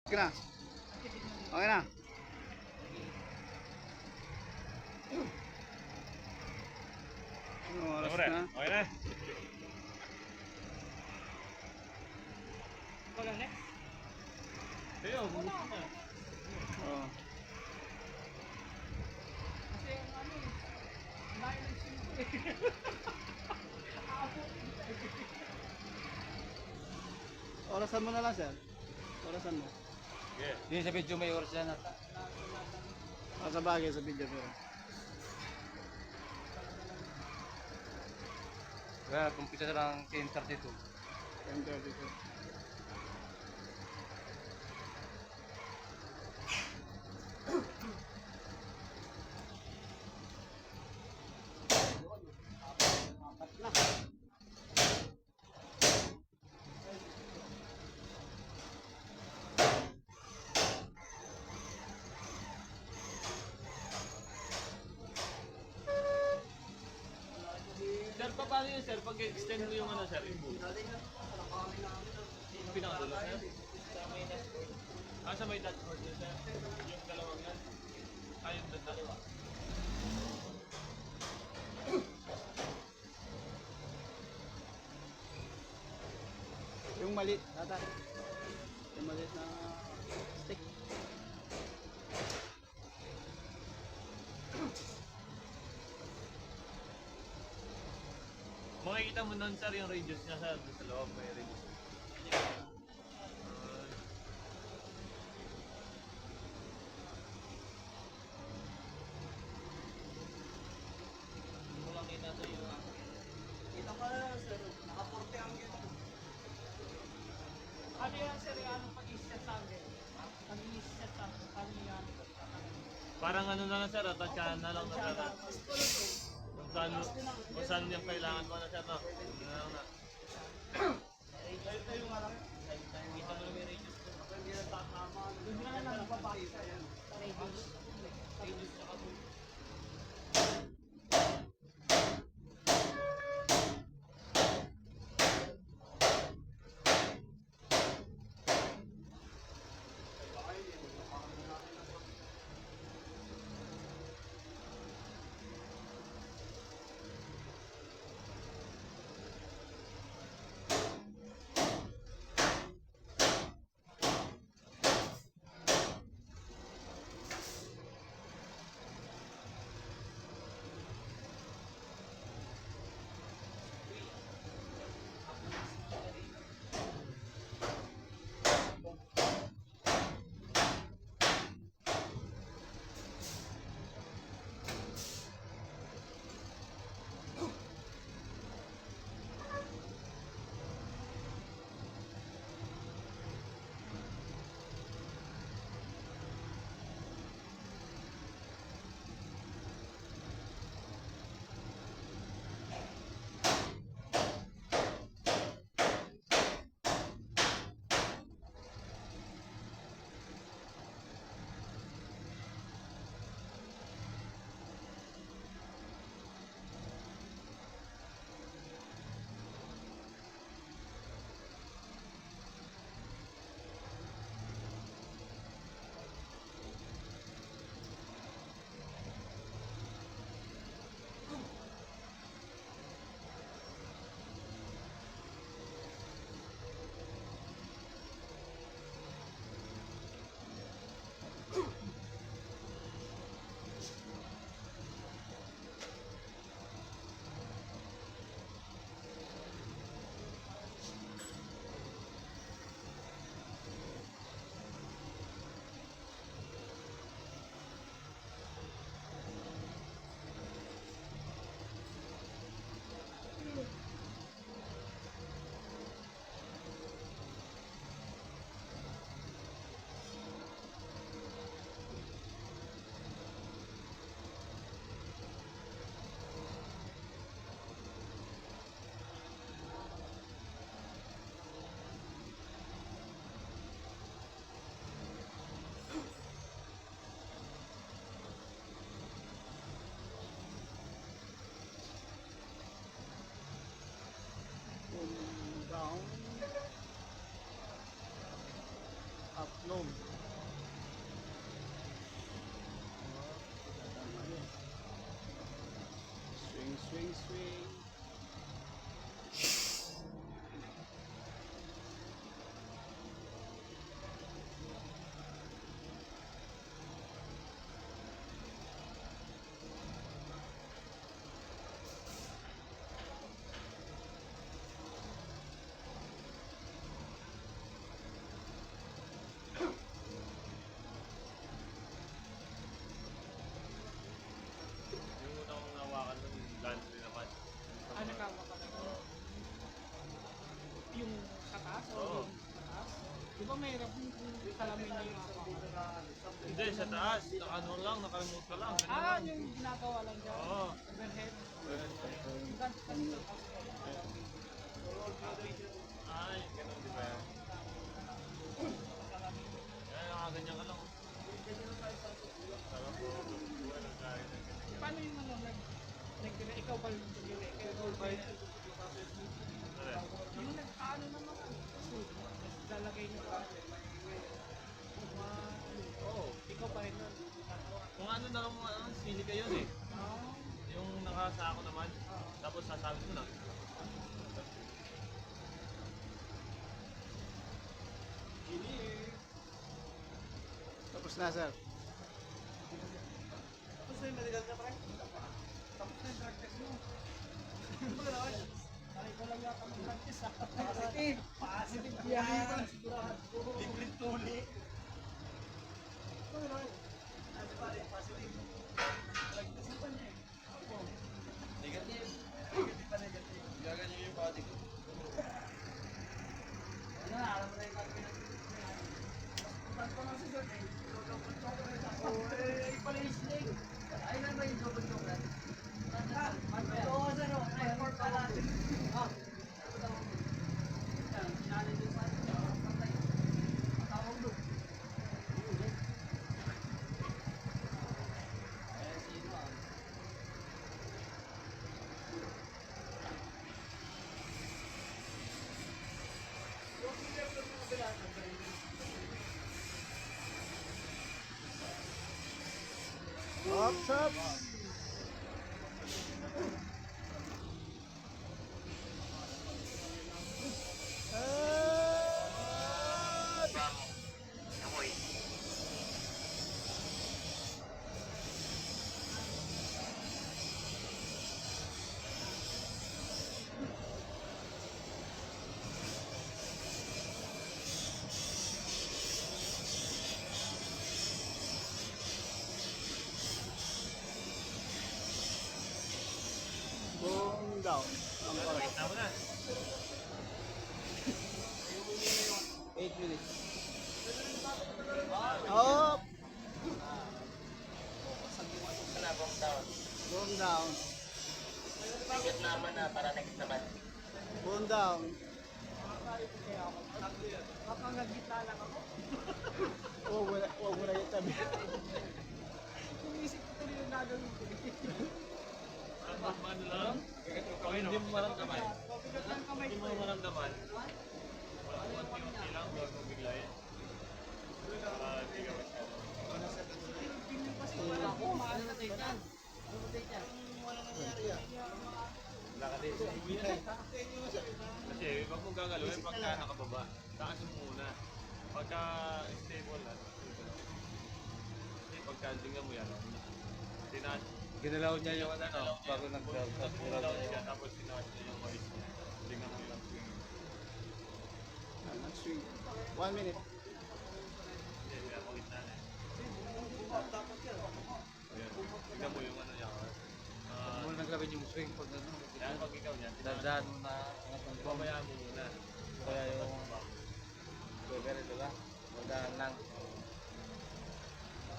Okay na. Okay na. Anong oras na? Okay na. Wala next. Tayo, bubuk na. Oo. Kasi yung ano eh. Layo ng simpo eh. Orasan mo na lang, sir. Orasan mo. Yeah. Hindi sa video may oras yan ata. Sa bagay sa video pero. Kaya kumpisa na lang 10:32. 10:32. Sir, paano yun sir? Pag extend mo yung ano sir, yung boot. Pinakadulo sir? Sa may dashboard yun sir? Yung dalawang yan? Yung dalawa. Yung maliit, ata. Yung maliit na stick. Makikita mo nun sir yung radius niya sir. Sa loob may radius. Hindi mo lang kita sa iyo. Kita ko na sir. Nakaporte ang yun. Ano yan sir? Ano pag-i-set sa akin? Pag-i-set sa akin. Ano yan? Parang ano na lang sir, tansyahan na lang na sir. Kung saan yung kailangan mo na sir no? Yun na lang na. Tayo nga lang. Kita mo na may radius ko. Hindi na tatama. Doon na lang nababasa yan. Radius. Radius tsaka boot. Up, no. Swing, swing, swing. Yung una kong nawakan ng laundry naman. Nakawa ka na. Yung sa taas o Oo. yung sa taas? Di ba mahirap kung kalamin niya yung mga Hindi, sa taas. Naka-ano lang, naka-remote ka lang. Ganun Ah, lang. yung ginagawa lang dyan. Oo. Overhead. Ganun. Yung ganito kasi sa taas. Ay, ganun, di ba yan? Yan, nakaganyan ka lang. Sarap po. Walang kaya na ganyan. Paano yung ano, ikaw ba yung tumili? Ikaw ba yung Alin? yung nagkaano naman ako. Lalagay niyo pa. Oo. Ikaw pa rin nun. Kung ano na lang mga sili ka yun eh. Ah, Yung nakasako naman. Tapos sasabit mo lang. Tapos na, sir. tapos na yung medical ka pa rin? Tapos na yung drug test mo. Wala naman. Ay, ko lang yata ng drug test ah. Positive. Positive yan. Libre tuli. Wala naman. Ano pa rin? Positive. Drug test pa niya eh. Negative. Negative pa negative. Gaganyan yung body ko. Ano na, alam mo na yung pag-pinag- Pag ko lang si Sir eh. Double chocolate ako. Ay, pala yung snake. Ay, na ba yung double chocolate? Oo, sir. Ay, for pala. Ah. Yan, sinali din sa atin. Patay. Matawag doon. Ayan, sino ah? Up, up. Boom down. Ang correct. Tama na. 8 minutes. Up. Boom down. Bigat naman na para next naman. Boom down. Baka nagitna lang ako. Huwag mo na yung tabi. Inisip ko tuloy yung gagawin ko. Ano lang? Kung hindi mo maramdaman. Pabigat ng kamay Hindi ko mo eh. maramdaman. Unti-unti lang, huwag mong biglayin. Para hindi ka masyado. Pinig kasi wala ako. Maano na tayo dyan. Wala nangyari yan. Kasi wag mong gagalawin pagka nakababa. Taas mo muna. Pagka stable na. Kasi pagka tingnan mo yan. Tinaas. Ginalaw niya yung ano, bago nag-grab. Ginalaw niya tapos tinaas niya yung mais mo. Tingnan mo yung swing. Swing. 1 minute. Hindi, pinapakit na eh. Ayan. Tingnan mo yung ano niya. Muna naglaban yung swing pag ano. Yan, pag ikaw niyan, Dadaan mo na angat ng bomba. pabayaan mo muna. Kaya yung burger, diba? Dadaan lang.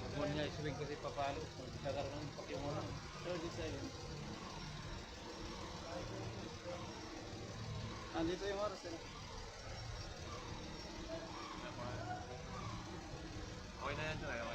Huwag mo niya i-swing kasi papalo. Nagkaroon ng impact yung ano. 37. Andito yung oras eh. Okay na yan, Troy. Okay